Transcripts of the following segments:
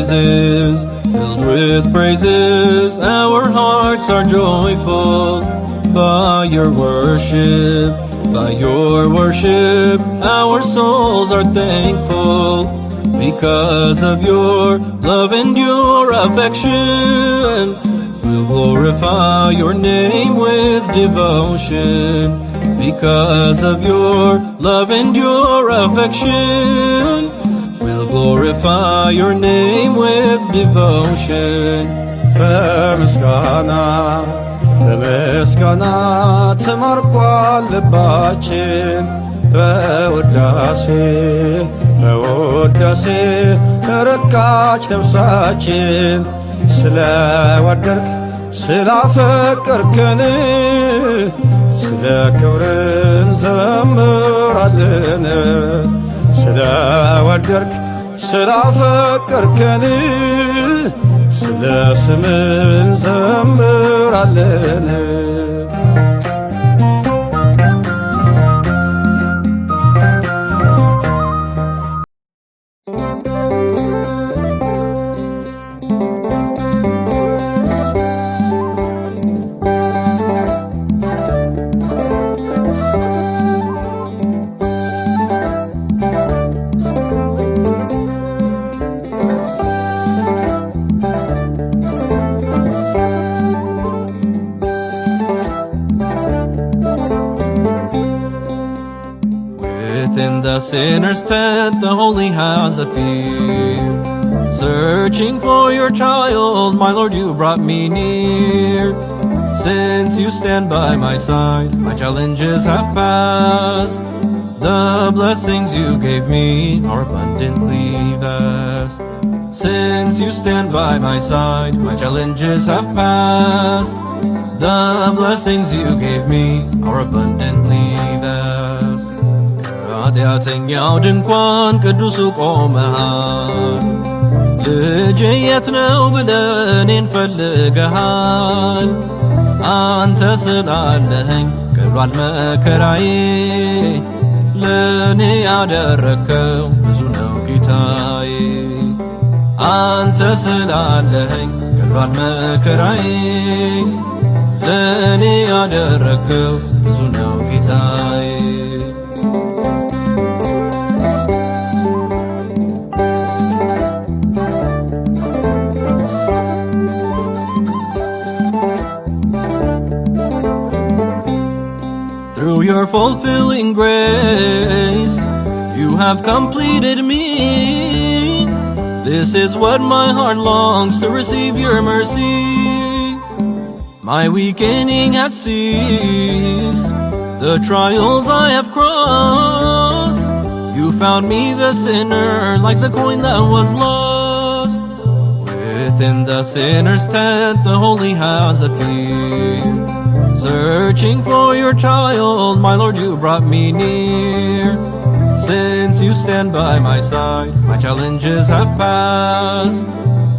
praises, filled with praises. Our hearts are joyful by your worship, by your worship. Our souls are thankful because of your love and your affection. We'll glorify your name with devotion because of your love and your affection. We'll glorify your name with devotion. በምስጋና ተመርቋል ልባችን በውዳሴ ረካች ነፍሳችን ስለወደድክ ስላፈቀርከን ስለ ክብርህ እንዘምራለን ስለወደድክ ስላፈቀርከን ስለ ስምህ እንዘምራለን Within the sinner's tent, the holy hands appear. Searching for your child, my Lord, you brought me near. Since you stand by my side, my challenges have passed. The blessings you gave me are abundantly vast. Since you stand by my side, my challenges have passed. The blessings you gave me are abundantly vast. ኃጢአተኛው ድንኳን ቅዱሱ ቆመሃል። ልጄ የት ነው ብለህ እኔን ፈልገሃል። አንተ ስላለኸኝ ቀሏል መከራዬ። ለእኔ ያደረግከው ብዙ ነው ጌታዬ። አንተ ስላለኸኝ ቀሏል መከራዬ። ለእኔ ያደረግከው ብዙ ነው ጌታዬ። Through your fulfilling grace, you have completed me. This is what my heart longs to receive your mercy. My weakening has ceased, the trials I have crossed. You found me the sinner like the coin that was lost. Within the sinner's tent, the holy has appeared. Searching for your child, my Lord, you brought me near. Since you stand by my side, my challenges have passed.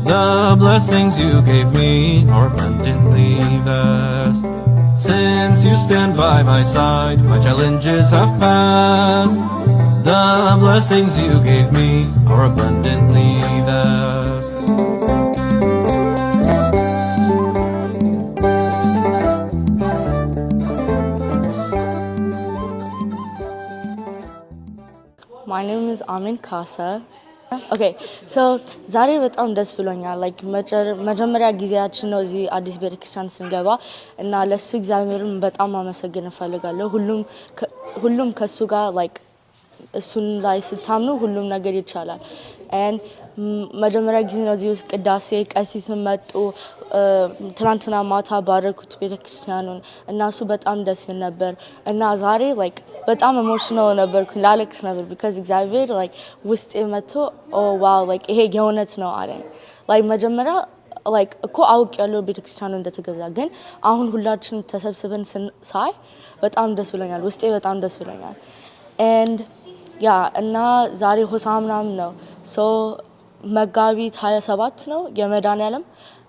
The blessings you gave me are abundantly vast. Since you stand by my side, my challenges have passed. The blessings you gave me are abundantly vast. My name is Amin Kasa. Okay, so ዛሬ በጣም ደስ ብሎኛል። ላይክ መጀመሪያ ጊዜያችን ነው እዚህ አዲስ ቤተክርስቲያን ስንገባ እና ለሱ እግዚአብሔርን በጣም ማመሰግን እፈልጋለሁ። ሁሉም ከሱ ጋር ላይክ እሱን ላይ ስታምኑ ሁሉም ነገር ይቻላል። and መጀመሪያ ጊዜ ነው እዚህ ውስጥ ቅዳሴ ቀሲስ መጡ ትናንትና ማታ ባረኩት ቤተክርስቲያኑን እና እሱ በጣም ደስ ይል ነበር እና ዛሬ ላይክ በጣም ኢሞሽናል ነበርኩኝ ላለቅስ ነበር because እግዚአብሔር ላይክ ውስጤ መጥቶ oh wow ላይክ ይሄ የእውነት ነው አለኝ ላይክ መጀመሪያ ላይክ እኮ አውቅ ያለው ቤተክርስቲያኑ እንደተገዛ ግን አሁን ሁላችን ተሰብስበን ሳይ በጣም ደስ ብሎኛል ውስጤ በጣም ደስ ብሎኛል and yeah እና ዛሬ ሆሳዕናም ነው so መጋቢት 27 ነው የመድኃኒዓለም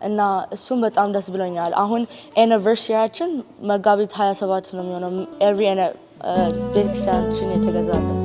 እና እሱም በጣም ደስ ብሎኛል አሁን anniversaryያችን መጋቢት 27 ነው የሚሆነው every ቤተክርስቲያናችን የተገዛበት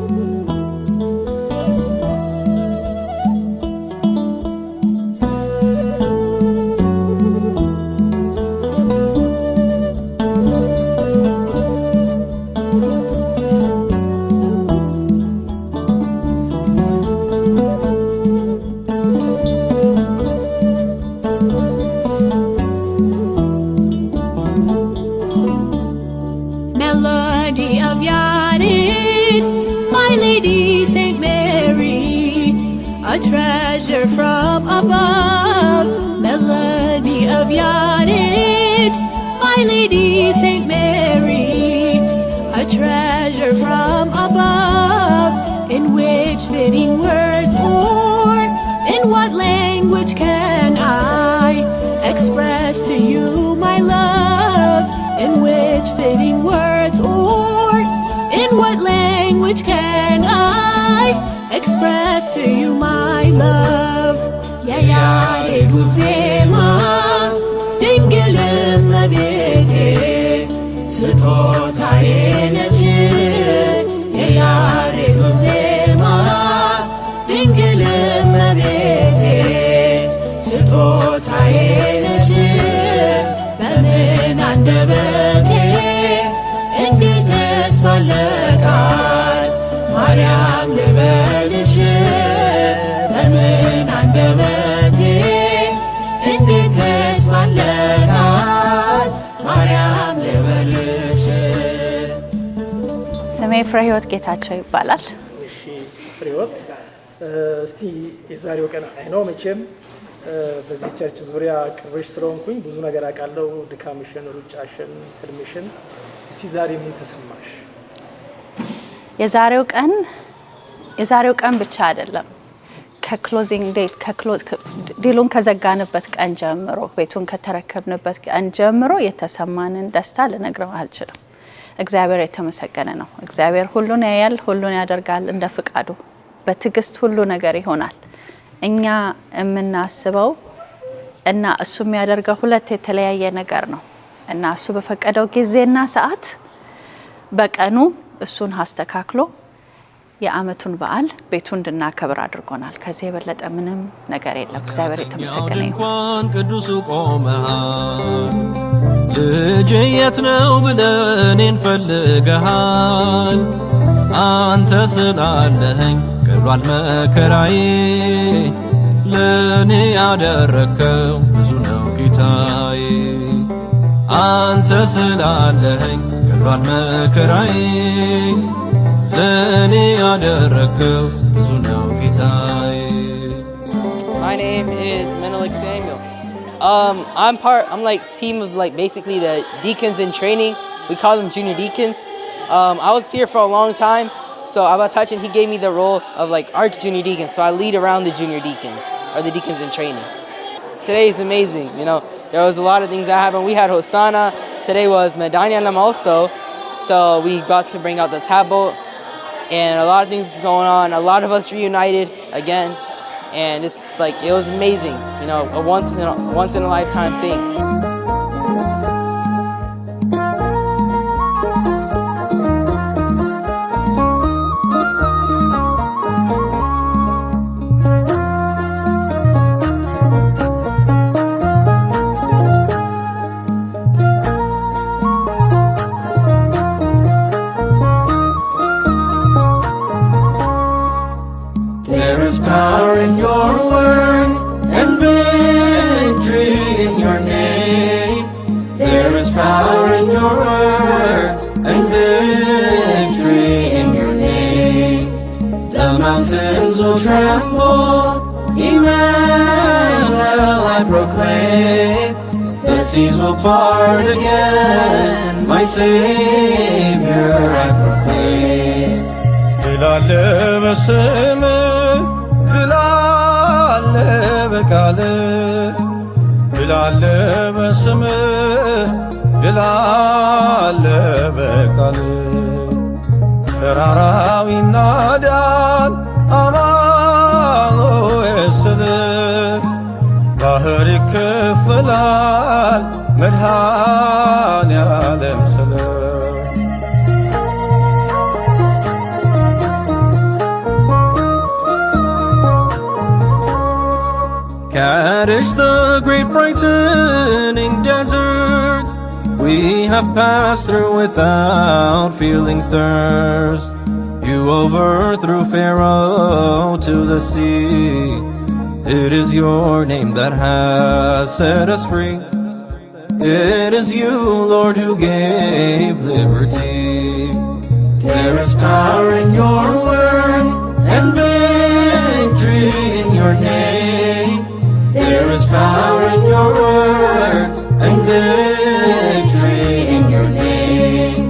from above, melody of Yared, My Lady Saint Mary, a treasure from above, in which fitting words or in what language can I express to you my love? In which fitting words or in what language can I express to you my love? የያሬዱ ዜማ ድንግል እመቤቴ ስጦታዬ ነሽ። የያሬዱ ዜማ ድንግል እመቤቴ ስጦታዬ ነሽ። በምን አንደበቴ እንዴትስ ባለ ቃል ማርያም ልበልሽ? በምን አንደበቴ እንዴትስ ባለ ቃል ማርያም ልበልሽ? ስሜ ፍሬህይወት ጌታቸው ይባላል። ፍሬህይወት እስቲ የዛሬው ቀን አይኖ መቼም በዚህ ቸርች ዙሪያ ቅርብሽ ስለሆንኩኝ ብዙ ነገር አውቃለሁ። ድካምሽን፣ ሩጫሽን፣ ህልምሽን። እስቲ ዛሬ ምን ተሰማሽ? የዛሬው ቀን ብቻ አይደለም፣ ከክሎዚንግ ዴት ዲሉን ከዘጋንበት ቀን ጀምሮ ቤቱን ከተረከብንበት ቀን ጀምሮ የተሰማንን ደስታ ልነግረው አልችልም። እግዚአብሔር የተመሰገነ ነው። እግዚአብሔር ሁሉን ያያል፣ ሁሉን ያደርጋል እንደ ፍቃዱ። በትዕግስት ሁሉ ነገር ይሆናል። እኛ የምናስበው እና እሱ የሚያደርገው ሁለት የተለያየ ነገር ነው እና እሱ በፈቀደው ጊዜና ሰዓት በቀኑ እሱን አስተካክሎ የዓመቱን በዓል ቤቱ እንድናከብር አድርጎናል። ከዚህ የበለጠ ምንም ነገር የለም። እግዚአብሔር የተመሰገነ ይሁን። ቅዱሱ ቆመሃል፣ ልጄ የት ነው ብለህ እኔን ፈልገሃል። አንተ ስላለኸኝ ቀሏል መከራዬ፣ ለእኔ ያደረግከው ብዙ ነው ጌታዬ። አንተ ስላለኸኝ ቀሏል መከራዬ፣ ለእኔ ያደረግከው ብዙ ነው ጌታዬ። My name is Menelik Samuel. I'm like team of like basically the deacons in training. We call them junior deacons. I was here for a long time, so Abba Tachin, he gave me the role of like arch junior deacon, so I lead around the junior deacons or the deacons in training. Today is amazing, you know. There was a lot of things that happened. We had Hosanna. Today was Medanyanam also, so we got to bring out the tablet, and a lot of things going on. A lot of us reunited again, and it's like it was amazing, you know, a once in a lifetime thing. There is power in your words and victory in your name. There is power in your words and victory in your name. The mountains will tremble, Emmanuel I proclaim. The seas will part again, my Savior I proclaim. ድላለ በስምህ ድላለ በቃልህ ድላለ በስምህ ድላለ በቃልህ ተራራው ይናዳል አማኑኤል ስልህ ባህር ይከፈላል መድኃኔዓለም ስልህ Kadesh, the great frightening desert, we have passed through without feeling thirst. You overthrew Pharaoh to the sea. It is your name that has set us free. It is you, Lord, who gave liberty. There is power in your words and victory in your name. is power in your words and victory in your name.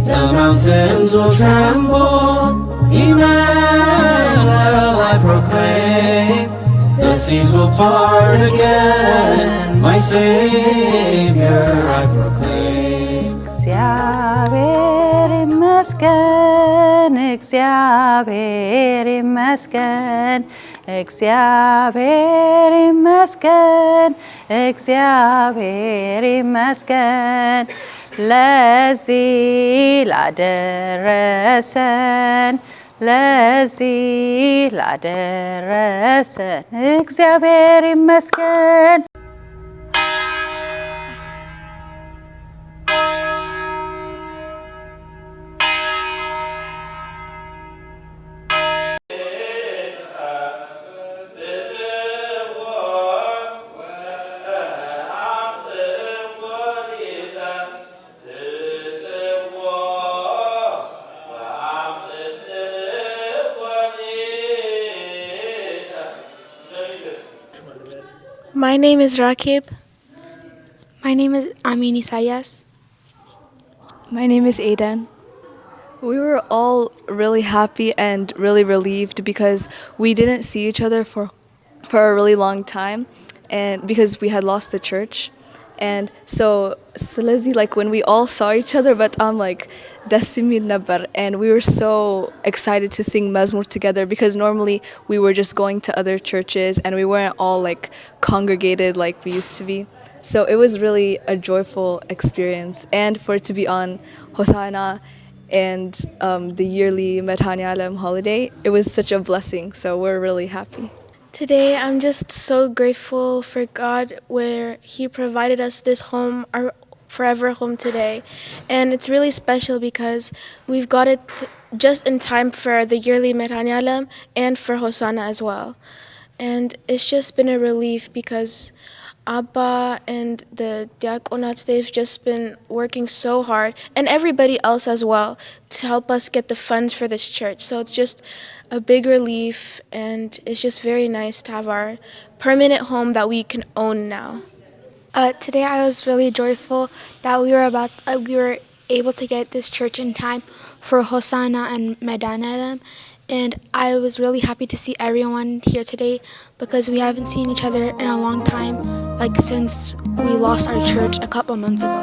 The mountains will tremble, Emmanuel I proclaim. The seas will part again, my Savior I proclaim. እግዚአብሔር ይመስገን፣ እግዚአብሔር ይመስገን፣ እግዚአብሔር ይመስገን፣ እግዚአብሔር ይመስገን ለዚህ ላደረሰን፣ ለዚህ ላደረሰን እግዚአብሔር ይመስገን። My name is Rakib. My name is Amin Isayas. My name is Aiden. We were all really happy and really relieved because we didn't see each other for a really long time, and because we had lost the church. And so ስለዚህ like when we all saw each other, but I'm like ደስ የሚል ነበር, and we were so excited to sing መዝሙር together because normally we were just going to other churches and we weren't all like congregated like we used to be. So it was really a joyful experience, and for it to be on Hosanna and the yearly Medhanialam holiday, it was such a blessing. So we're really happy. Today I'm just so grateful for God where He provided us this home, our forever home today. And it's really special because we've got it just in time for the yearly Medhanialam and for Hosanna as well. And it's just been a relief because Abba and the diaconats, they've just been working so hard, and everybody else as well, to help us get the funds for this church. So it's just a big relief, and it's just very nice to have our permanent home that we can own now. Today I was really joyful that we were able to get this church in time for Hosanna and Medhanialam. And I was really happy to see everyone here today because we haven't seen each other in a long time, like since we lost our church a couple months ago.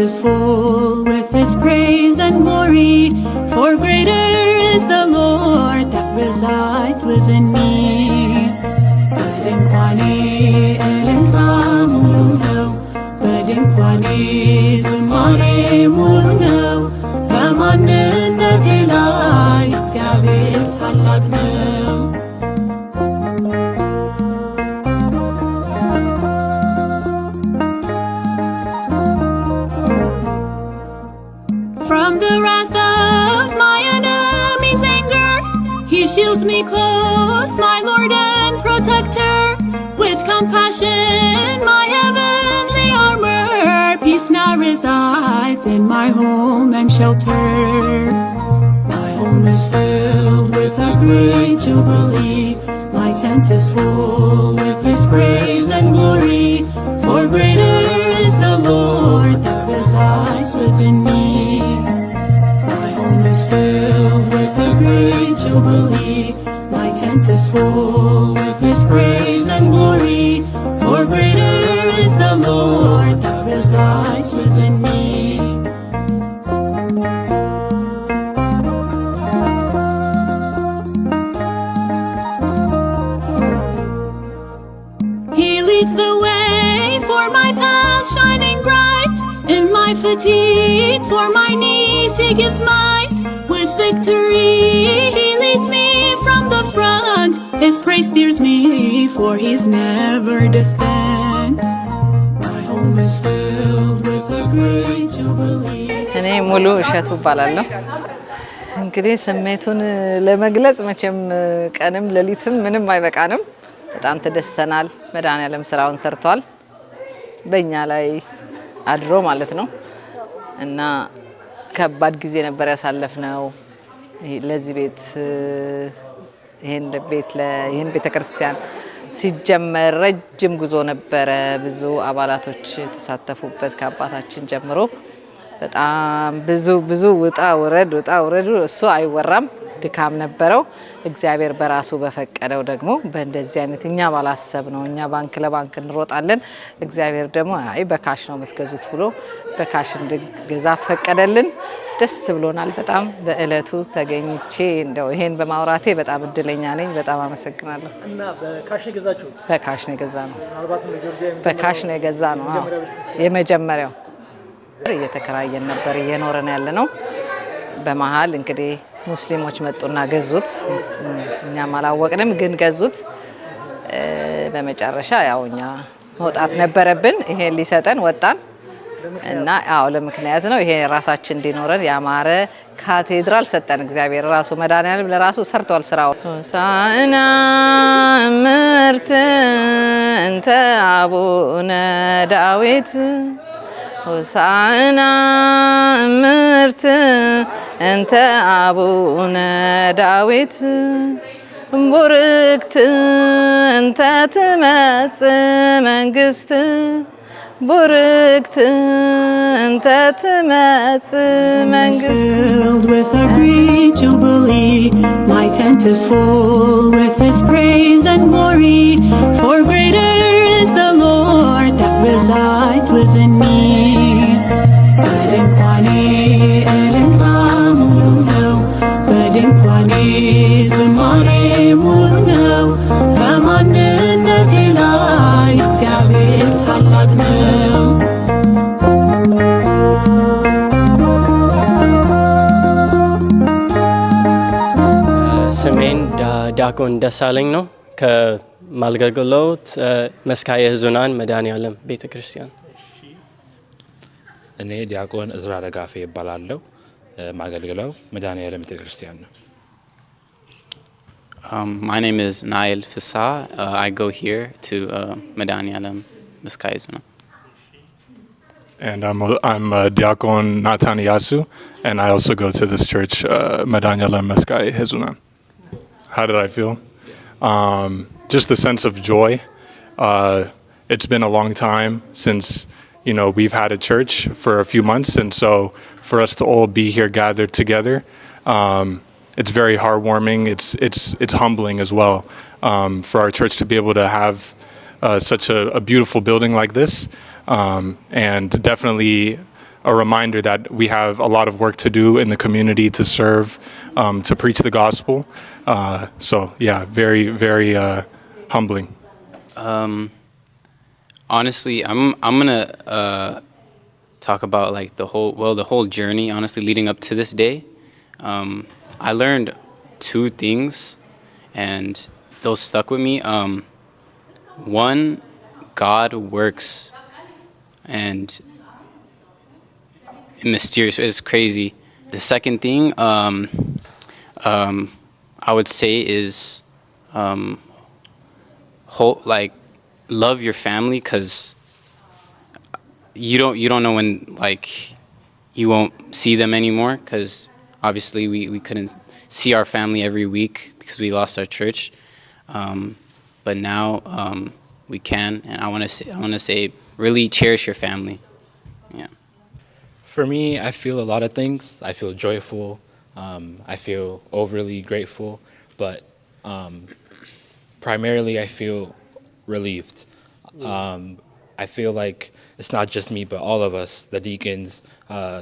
Is full with His praise and glory, for greater is the Lord that resides within me. Belinkwani elenka mulunau, belinkwani zumare mulunau, በማንነቴ ላይ እግዚአብሔር ታላቅ ነው። Shields me close, my Lord and Protector. With compassion, my heavenly armor. Peace now resides in my home and shelter. My home is filled with a great jubilee. My tent is full with His praise and glory. For greater is the Lord that resides within me. My home is filled with a great jubilee. My tent is full with His praise and glory. For greater is the Lord that resides within me. He leads the way for my path shining bright. In my fatigue, for my knees He gives might. With victory He leads me from the front. His praise steers me, for he's never distant. My home is filled with a great jubilee. እኔ ሙሉ እሸቱ እባላለሁ። እንግዲህ ስሜቱን ለመግለጽ መቼም ቀንም ሌሊትም ምንም አይበቃንም። በጣም ተደስተናል። መድኃኔዓለም ስራውን ሰርቷል በእኛ ላይ አድሮ ማለት ነው እና ከባድ ጊዜ ነበር ያሳለፍነው። ለዚህ ቤት ይሄን ቤተክርስቲያን ሲጀመር ረጅም ጉዞ ነበረ። ብዙ አባላቶች ተሳተፉበት ከአባታችን ጀምሮ በጣም ብዙ ውጣ ውረድ እሱ አይወራም። ድካም ነበረው። እግዚአብሔር በራሱ በፈቀደው ደግሞ በእንደዚህ አይነት እኛ ባላሰብነው እኛ ባንክ ለባንክ እንሮጣለን፣ እግዚአብሔር ደግሞ አይ በካሽ ነው የምትገዙት ብሎ በካሽ እንድገዛ ፈቀደልን። ደስ ብሎናል በጣም። በእለቱ ተገኝቼ እንደው ይሄን በማውራቴ በጣም እድለኛ ነኝ። በጣም አመሰግናለሁ። እና በካሽ የገዛችሁት? በካሽ ነው የገዛነው። ምናልባትም ለጆርጂያ በካሽ ነው የገዛነው። የመጀመሪያው እየተከራየን ነበር እየኖረን ያለ ነው። በመሃል እንግዲህ ሙስሊሞች መጡና ገዙት። እኛም አላወቅንም ግን ገዙት። በመጨረሻ ያው እኛ መውጣት ነበረብን። ይሄን ሊሰጠን ወጣን እና ያው ለምክንያት ነው ይሄ ራሳችን እንዲኖረን ያማረ ካቴድራል ሰጠን። እግዚአብሔር ራሱ መድኃኔዓለም ለራሱ ሰርቷል ስራው። ሆሳዕና ምርት እንተ አቡነ ዳዊት ሆሳዕና ምርት እንተ አቡነ ዳዊት ቡርክት እንተ ትመጽእ መንግስት ቡርክት እንተ ትመጽእ መንግስት. Filled with a great jubilee, my tent is full with his praise and glory, for greater is the Lord that resides within me. በድንኳኔ እልልታ ሙሉ ነው፣ በድንኳኔ ዝማሬ ሙሉ ነው፣ በማንነቴ ላይ እግዚአብሔር ታላቅ ነው። ስሜን ዲያቆን ደሳለኝ ነው ከማልገሎት መስካየ ሕዙናን መድኃኔዓለም ቤተክርስቲያን። እኔ ዲያቆን እዝራ ደጋፌ ይባላለሁ። ማገልግለው መድኃኔዓለም ቤተክርስቲያን ነው። My name is Nail Fissa. I go here to Medhanyalam Meskai Zuna. And I'm Diakon Natan Yasu, and I also go to this church, Medhanyalam Meskai Hezunan. How did I feel? Just a sense of joy. It's been a long time since we've had a church for a few months, and so for us to all be here gathered together, it's very heartwarming. It's humbling as well for our church to be able to have such a beautiful building like this, and definitely a reminder that we have a lot of work to do in the community to serve, to preach the gospel. So yeah, very very humbling. Honestly, I'm gonna talk about like the whole journey. Honestly, leading up to this day. I learned two things, and those stuck with me. One, God works, and mysterious. It's crazy. The second thing, I would say is, love your family, because you don't know when you won't see them anymore, because obviously we couldn't see our family every week because we lost our church, but now we can, and I want to say really cherish your family. Yeah. For me, I feel a lot of things. I feel joyful. I feel overly grateful, but primarily I feel relieved. I feel like it's not just me, but all of us, the deacons,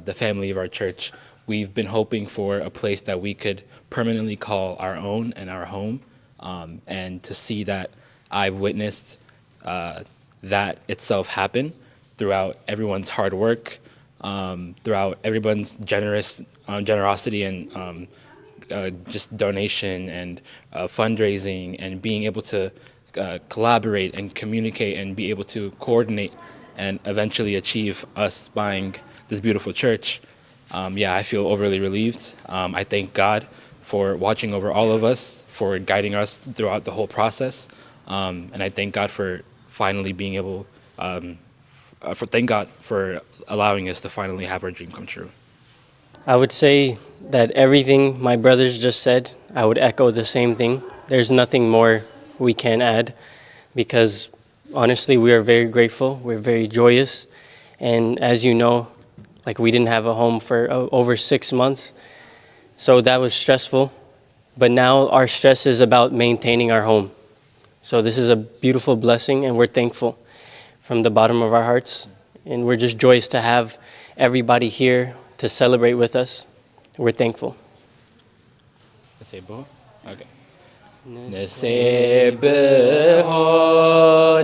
the family of our church. We've been hoping for a place that we could permanently call our own and our home, and to see that I've witnessed that itself happen throughout everyone's hard work, throughout everyone's generosity and just donation and fundraising and being able to collaborate and communicate and be able to coordinate and eventually achieve us buying this beautiful church. I feel overly relieved. I thank God for watching over all of us, for guiding us throughout the whole process. And I thank God for finally being able, thank God for allowing us to finally have our dream come true. I would say that everything my brothers just said, I would echo the same thing. There's nothing more we can add because honestly, we are very grateful. We're very joyous. And as you know, like we didn't have a home for over 6 months. So that was stressful. But now our stress is about maintaining our home. So this is a beautiful blessing and we're thankful from the bottom of our hearts. And we're just joyous to have everybody here to celebrate with us. We're thankful. Let's say both? Okay. نسبحو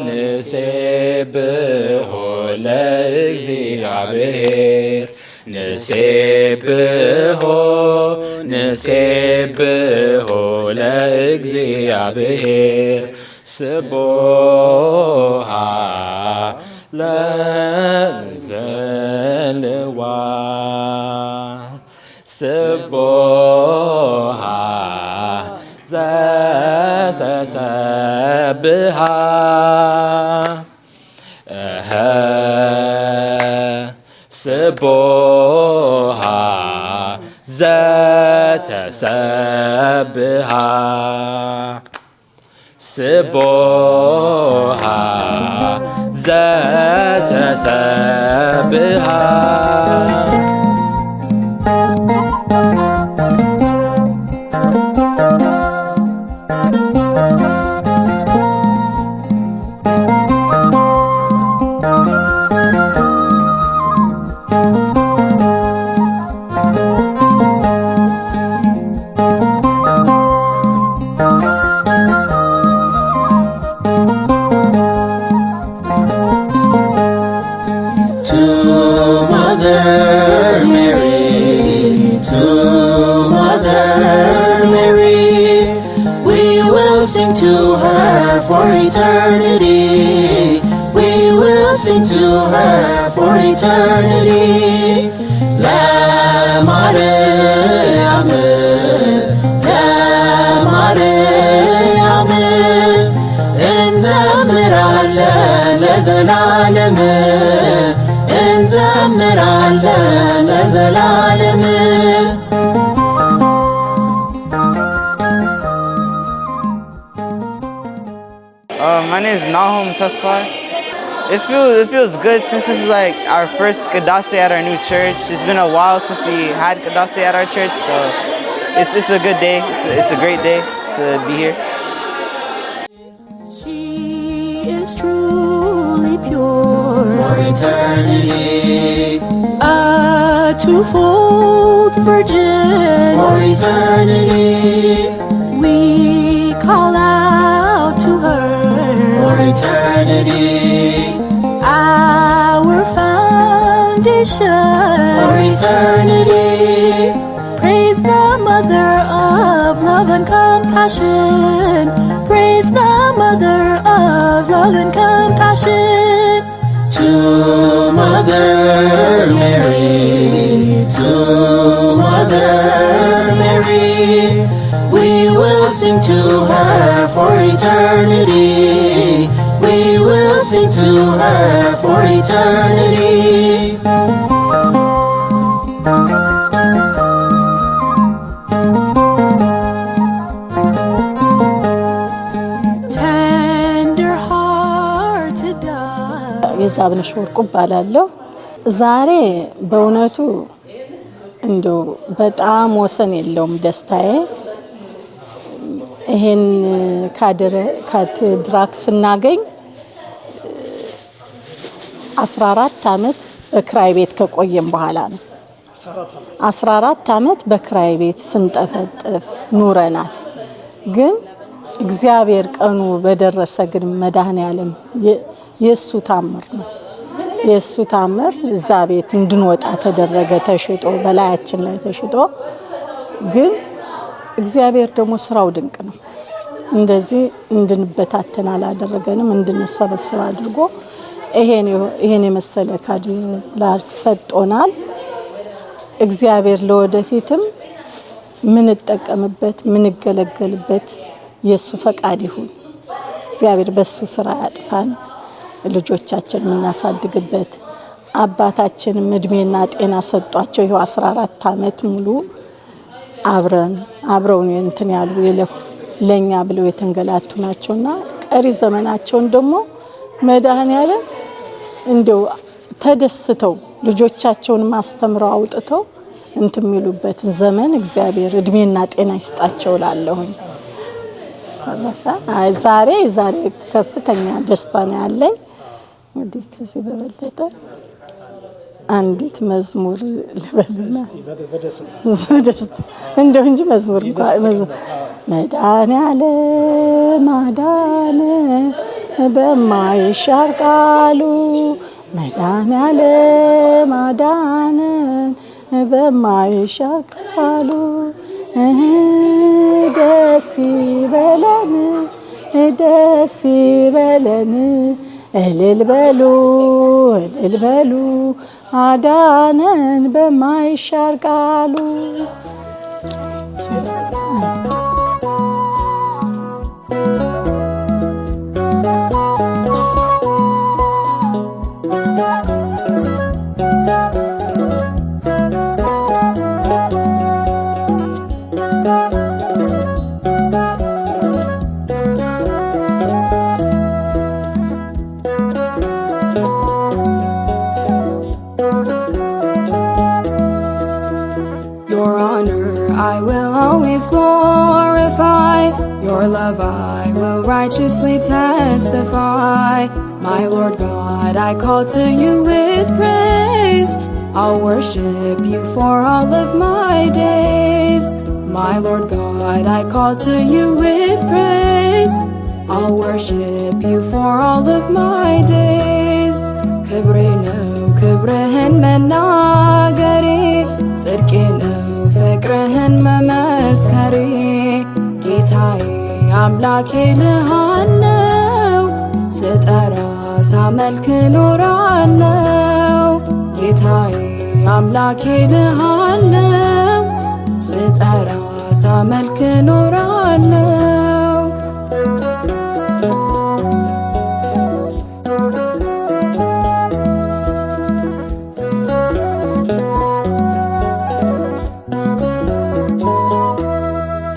نسبحو لإግዚአብሔር نسبحو نسبحو لإግዚአብሔር سبوحا لنزلوا سبوحا سبحا سبوحا تسبحا سبوحا تسبحا For eternity, we will sing to her for eternity. La Maryam, La Maryam, እንዘምራለን ለዘላለም እንዘምራለን ለዘላለም My name is Nahum Tasfar. It feels good since this is like our first Qadasi at our new church. It's been a while since we had Qadasi at our church, so it's a good day. It's a great day to be here. She is truly pure for eternity. A twofold virgin for eternity. We call out to her for eternity. Our foundation for eternity. Praise the Mother of love and compassion. Praise the Mother of love and compassion. To Mother Mary, to Mother Mary, we will sing to her for eternity. We will sing to her for eternity. Tender-hearted የዛብነሽ ወርቁ እባላለሁ። ዛሬ በእውነቱ እንደው በጣም ወሰን የለውም ደስታዬ። ይሄን ካቴድራል ስናገኝ 14 ዓመት በክራይ ቤት ከቆየም በኋላ ነው። 14 ዓመት በክራይ ቤት ስንጠፈጥፍ ኑረናል። ግን እግዚአብሔር ቀኑ በደረሰ ግን መድኃኔዓለም የሱ ታምር ነው። የሱ ታምር እዛ ቤት እንድንወጣ ተደረገ። ተሽጦ በላያችን ላይ ተሽጦ ግን እግዚአብሔር ደግሞ ስራው ድንቅ ነው። እንደዚህ እንድንበታተን አላደረገንም፣ እንድንሰበሰብ አድርጎ ይሄን የመሰለ ካድላር ሰጥቶናል። እግዚአብሔር ለወደፊትም ምንጠቀምበት ምንገለገልበት የሱ ፈቃድ ይሁን። እግዚአብሔር በሱ ስራ ያጥፋን፣ ልጆቻችን ምናሳድግበት። አባታችንም እድሜና ጤና ሰጧቸው። ይሄው 14 ዓመት ሙሉ አብረውን እንትን ያሉ የለፉ ለኛ ብለው የተንገላቱ ናቸውና ቀሪ ዘመናቸውን ደግሞ መድኃኔዓለም እንደው ተደስተው ልጆቻቸውን ማስተምረው አውጥተው እንትን የሚሉበትን ዘመን እግዚአብሔር እድሜና ጤና ይስጣቸው ላለሁኝ። ዛሬ ከፍተኛ ደስታ ነው ያለኝ። እንግዲህ ከዚህ በበለጠ አንዲት መዝሙር ልበልና እንደው እንጂ መዝሙር መድኃኔዓለም አዳነን በማይሻር ቃሉ፣ መድኃኔዓለም አዳነን በማይሻር ቃሉ። ደስ ይበለን ደስ ይበለን እልል በሉ እልል በሉ አዳነን በማይሻር ቃሉ። Your honor I will always glorify, your love I will righteously testify. My Lord God, I call to you with praise, I'll worship you for all of my days. My Lord God, I call to you with praise, I'll worship you for all of my days. ክብሬ ነው ክብርህን መናገሬ፣ ጽድቄ ነው ፍቅርህን መመስከሬ። ጌታዬ አምላኬ ልሃለው፣ ስጠራ ሳመልክ ኖራለው። ጌታዬ አምላኬ ልሃለው፣ ስጠራ ሳመልክ ኖራለው።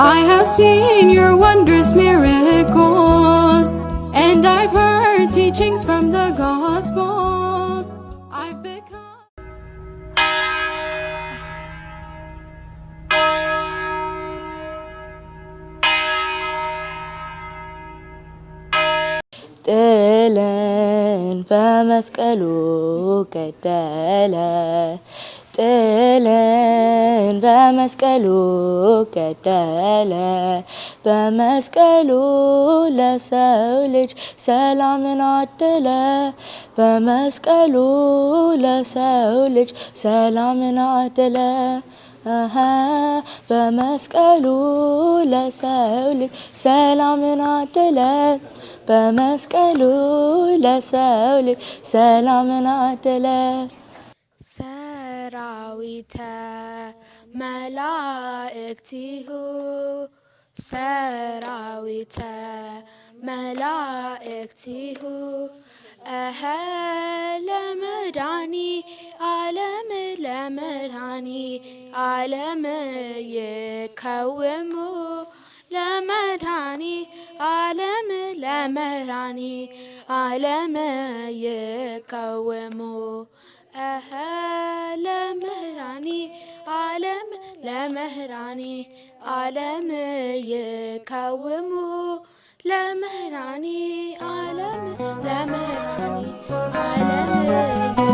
I have seen your wondrous miracles, and I've heard teachings from the Gospels. I've become ጥልን በመስቀሉ ገደለ፣ ጥልን በመስቀሉ ገደለ። በመስቀሉ ለሰው ልጅ ሰላምን አደለ፣ በመስቀሉ ለሰው ልጅ ሰላምን አደለ። በመስቀሉ ለሰው ልጅ ሰላምን አደለ፣ በመስቀሉ ለሰው ልጅ ሰላምን አደለ። ሰራዊተ መላእክቲሁ ሰራዊተ መላእክቲሁ ለመድኃኒ ዓለም ለመድኃኒ ዓለም ይከውሙ ለመድኃኒ ዓለም ለመድኃኒ ዓለም ይከውሙ ለመድኃኒ ዓለም ለመድኃኒ ዓለም ይከውሙ ለመድኃኒ ዓለም ለመድኃኒ ዓለም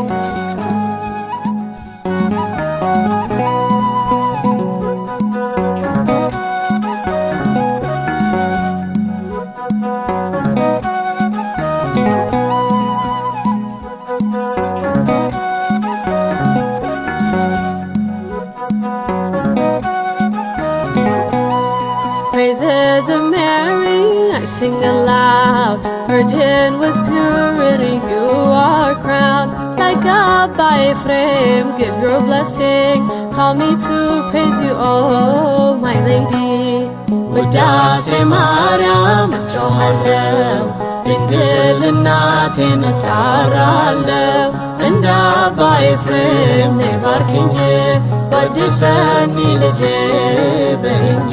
sing aloud, virgin with purity, you are crowned. Like God by a frame, give your blessing. Call me to praise you, oh my lady. ውዳሴ ማርያም ጮኻለሁ ድንግል እናቴን እጠራለሁ እንደ አባ ኤፍሬም ነይ ባርኪኝ ወድሰኝ ልጄ በይኝ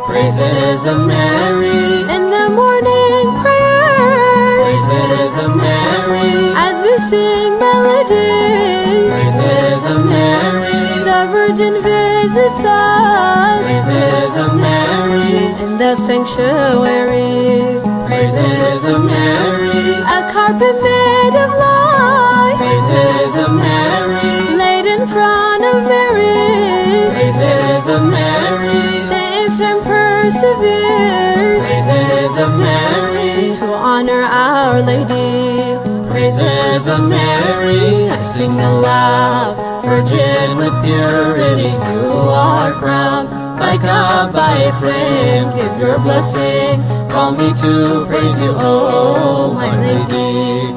Praises of Mary in the morning prayers, Praises of Mary as we sing melodies, Praises of Mary the Virgin visits us, Praises of Mary in the sanctuary, Praises of Mary a carpet made of light, Praises of Mary laid in front of Mary, Praises of Mary Saint Ephraim perseveres, Praises of Mary to honor Our Lady. Praises of Mary I sing aloud Virgin with purity you are crowned By God by Ephraim give your blessing Call me to praise you oh my lady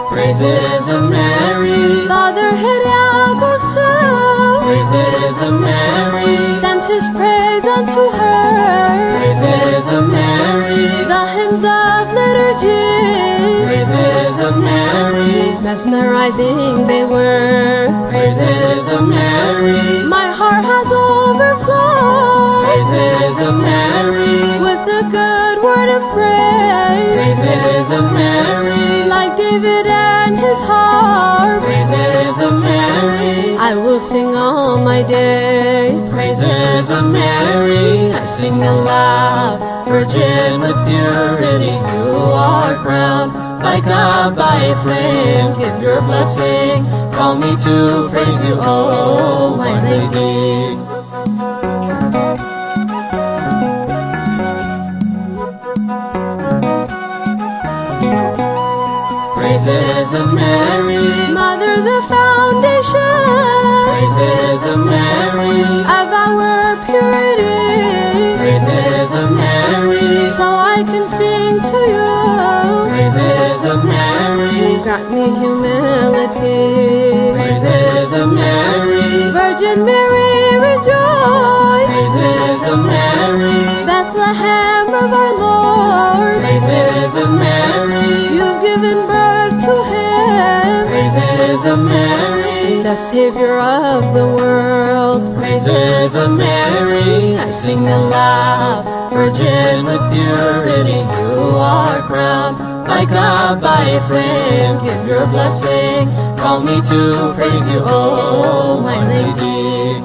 Praises of Mary Father Hiriagos too Praises of Mary sent his praise unto her. Praises of Mary The hymns of liturgy Praises of Mary mesmerizing they were. Praises of Mary My heart has overflowed Praises of Mary with the good word of praise. Praises of Mary Like David and his harp, Praises of Mary I will sing all my days. Praises of Mary I sing aloud Virgin with purity you are crowned By God by Ephraim give your blessing Call me to praise you oh my lady Praises of Mary Mother, the foundation Praises of Mary of our purity. Praises of Mary So I can sing to you. Praises of Mary Grant me humility. Praises of Mary Virgin Mary, rejoice. Praises of Mary Bethlehem of our Lord. Praises of Mary You've given birth to Him, Praises of Mary the Savior of the world. Praises of Mary I sing aloud Virgin with purity you are crowned By God by Ephraim give your blessing Call me to praise you oh my lady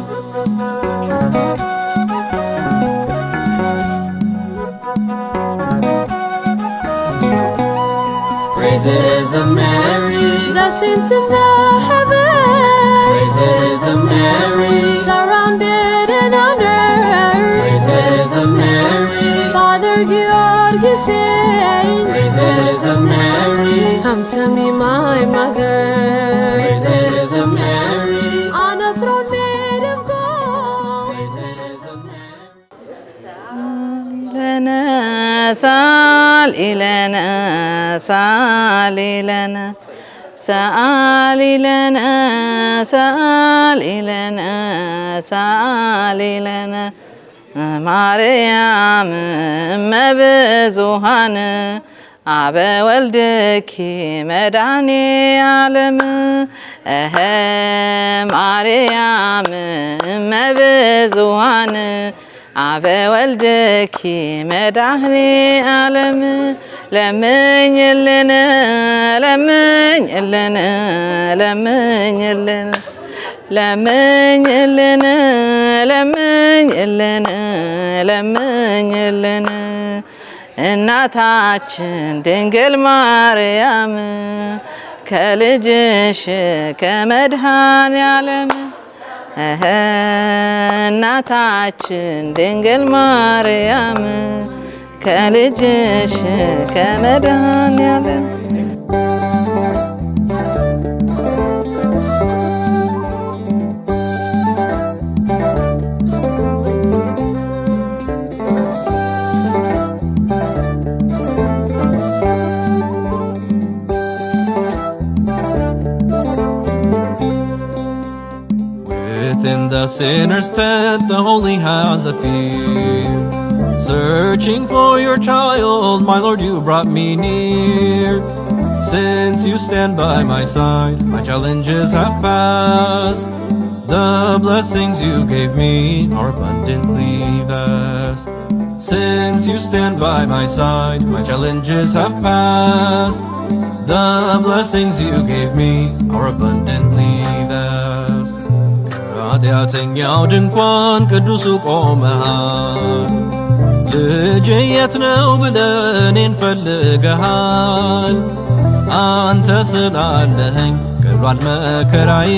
Praises of Mary The saints in the heavens, Praises of Mary surrounded in honor. Praises of Mary Father Georgi sings, Praises of Mary come to me, my mother. Praises of Mary On a throne made of gold. Praises of Mary سال إلنا سال إلنا سال إلنا سال إلنا سال إلنا ማርያም እመብዙኃን አበ ወልድኪ መድኃኔ ዓለም ማርያም እመብዙኃን አበ ወልድኪ መድኃኔ ዓለም ለምኝልን ለምኝልን ለምኝልን ለምኝልን ለምኝልን ለምኝልን እናታችን ድንግል ማርያም ከልጅሽ ከመድኃኔ ዓለም እናታችን ድንግል ማርያም ከልጅሽ ከመድኃኔዓለም Within the sinner's tent, the holy has appeared. Searching for your child, my Lord, you brought me near. Since you stand by my side, my challenges have passed. The blessings you gave me are abundantly vast. Since you stand by my side, my challenges have passed. The blessings you gave me are abundantly vast. ኃጢአተኛው ድንኳን ቅዱሱ ቆመሃል ልጄ የት ነው ብለህ እኔን ፈልገሃል አንተ ስላለኸኝ ቀሏል መከራዬ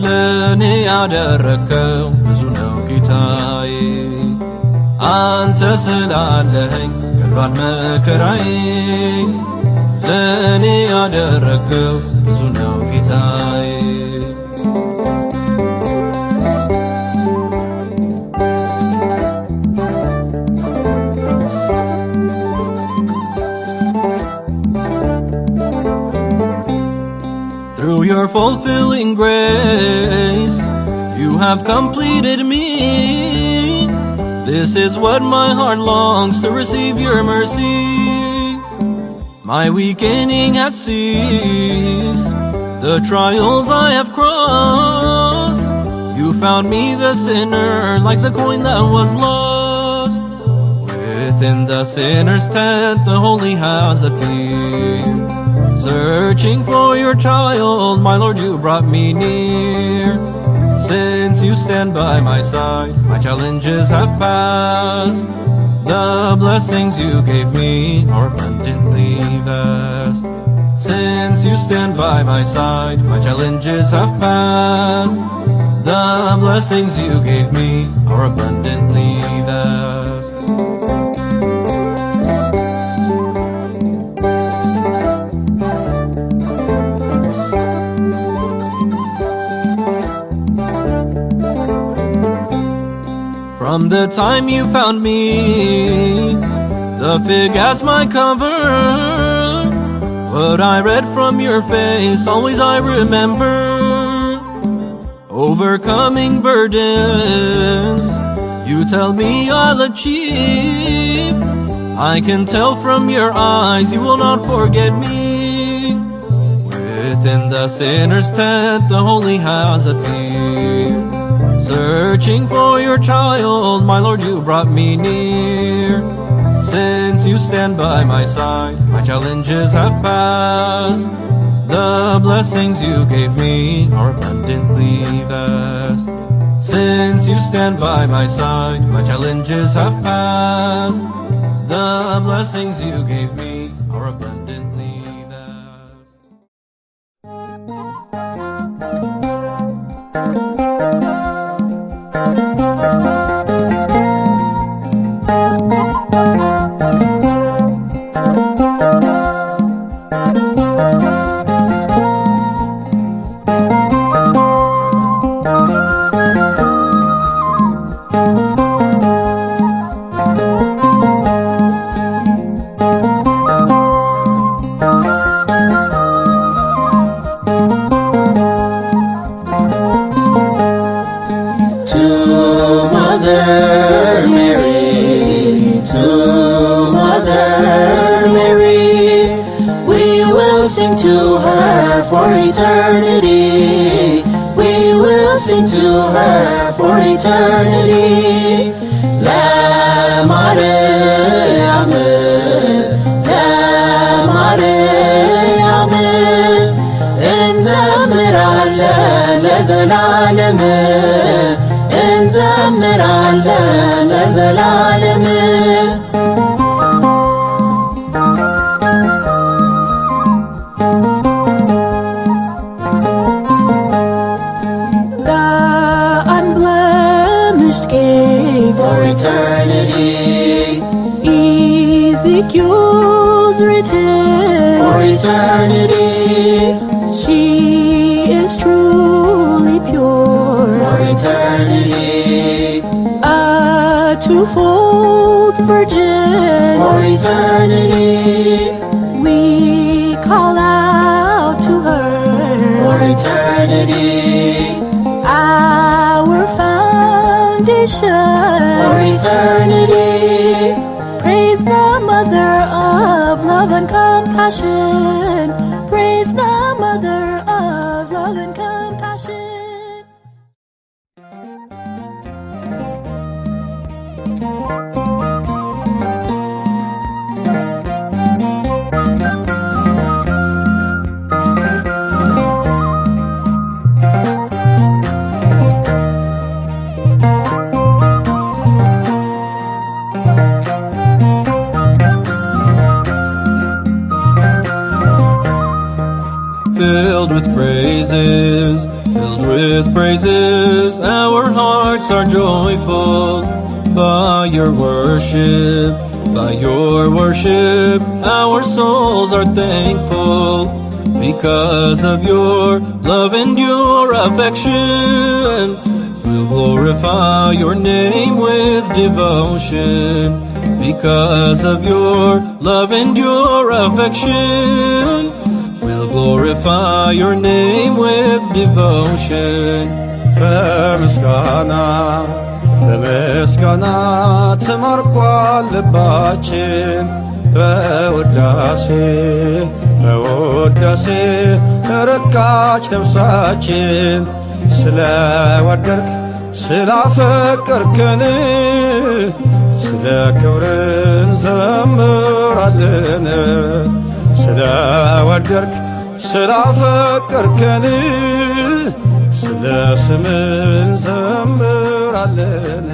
ለእኔ ያደረግከው ብዙ ነው ጌታዬ አንተ ስላለኸኝ ቀሏል መከራዬ ለእኔ ያደረግከው ብዙ ነው ጌታዬ Through your fulfilling grace, you have completed me. This is what my heart longs to receive your mercy. My weakening has ceased, the trials I have crossed. You found me the sinner like the coin that was lost. Within the sinner's tent, the holy has appeared. Searching for your child, my Lord, you brought me near. Since you stand by my side, my challenges have passed. The blessings you gave me are abundantly vast. Since you stand by my side, my challenges have passed. The blessings you gave me are abundantly vast. From the time you found me, the fig as my cover. What I read from your face, always I remember. Overcoming burdens, you tell me I'll achieve. I can tell from your eyes, you will not forget me. Within the sinner's tent, the holy has appeared. Searching for your child, my Lord, you brought me near. Since you stand by my side, my challenges have passed. The blessings you gave me are abundantly vast. Since you stand by my side, my challenges have passed. The blessings you gave me are abundantly vast. Eternity, we will sing to her for eternity. La Maryam, La Maryam, እንዘምራለን ለዘላለም እንዘምራለን ለዘላለም unblemished gift for eternity. Use written for eternity. She is truly pure for eternity. A twofold virgin for eternity. We call out to her for eternity. Our foundation for eternity. Praise the Mother of love and compassion. Praise the Mother of love and compassion. Filled with praises, our hearts are joyful by your worship, our souls are thankful because of your love and your affection. We'll glorify your name with devotion because of your love and your affection. Glorify your name with devotion. በምስጋና ተመርቋል ልባችን በውዳሴ ረካች ነፍሳችን ስለወደድክ ስላፈቀርከን ስለ ክብር እንዘምራለን ስለወደድክ ስላፈቀርከን ስለ ስምህ እንዘምራለን